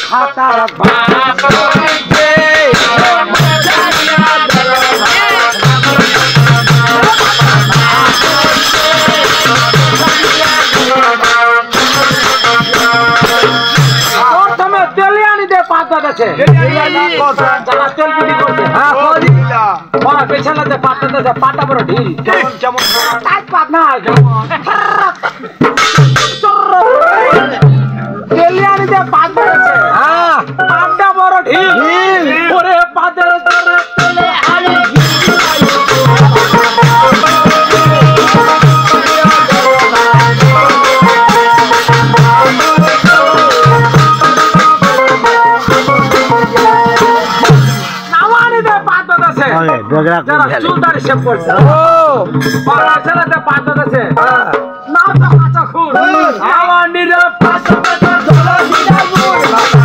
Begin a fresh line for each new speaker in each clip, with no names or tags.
খাতার প্রথমে তেলিয়ানিতে পাতা আছে যারা তেল বিক্রি করছে পেছালাতে পাতা আছে পাতা বড় ঢিল যেমন না তেলিয়ানিতে পাতা আছে পাতা বড় ঢিল ওরে পাতার চুলদারি শেপ করছে পাড়াতে পাতা আছে নাও তো কাঁচা খুর আমার নিরে পাশে জল দিলা গুড় বাবা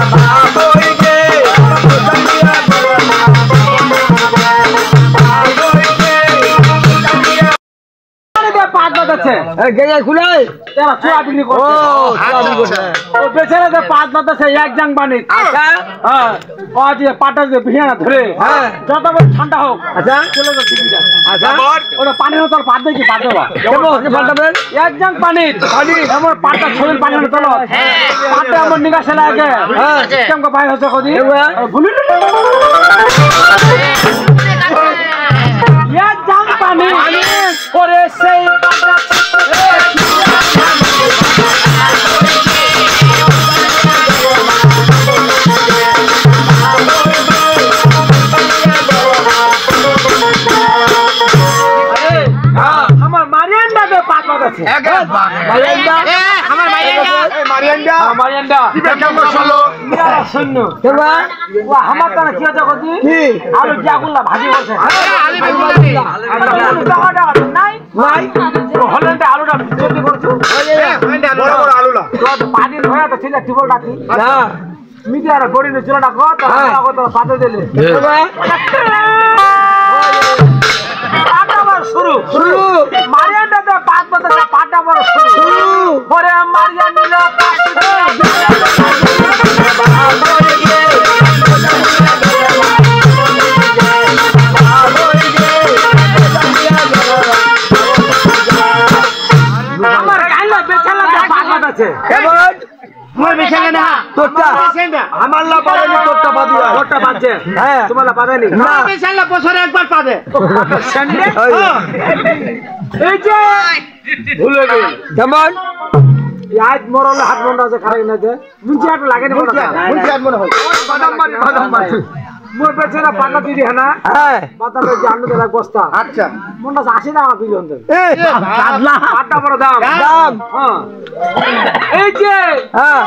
গে পাতা আছে এই গেয়া খুলাই তারা চুয়া বিক্রি করছে ও বেচারাতে পাতা আছে এক জাং বানি আচ্ছা হ্যাঁ ও দিয়ে পাটা দিয়ে বিছানা ধরে হ্যাঁ যত বড় ঠান্ডা হোক আচ্ছা চলে যাও টিভি আচ্ছা ওটা পানির তোর পাত দেখি পাত দেবা কেমন পাল্টাবেন এক জাং পানি আমার পাটা ছবির পানির তোর পাতে আমার নিগাছে লাগে হ্যাঁ কেমন ভাই হচ্ছে কদি ভুলি এক জাং পানি ওরে সেই পাটা আমার মারিয়ান্ডা দে পাত আছে মারিয়ান্ডা আমার মারিয়ান্ডা মারিয়ান্ডা কেমন চলো শূন্য কেবা ও আমার তো কি আছে কদি কি আলু জাগুলা ভাজি করছে আলু টাকাটা নাই নাই হল্যান্ডে আলুটা জলদি করছো বড় বড় আলুলা তো পানি ধরা তো ছিল টিবল ডাকি না মিডিয়ার গড়িনে চুলা ডাকো তো আগো তো পাতে দিলে শুরু শুরু মারিয়ান্ডাতে পাত বাতাসে পাটা বড় শুরু পরে মারিয়ান্ডা আমার গাইলা বেচালাতে পাত বাতাসে কেমন মই বেচালে না তোরটা আমার লা পাবেনি তোরটা বাদিয়া তোরটা বাজে হ্যাঁ তোমালা পাবেনি না বেচালে বছরে একবার পাবে সামনে এই যে ভুলে গেল কেমন আজ মরলে হাত মন্ডা আছে খারাই না যে মুঞ্চি হাত লাগে না মুঞ্চি হাত মনে হয় বাদাম মারি মোর বেচারা পাতা দিদি হনা হ্যাঁ পাতাটা জানো দেলা বস্তা আচ্ছা মন্ডা 80 টাকা বিজন দেন এই দাদলা পাতা বড় দাম হ্যাঁ এই যে হ্যাঁ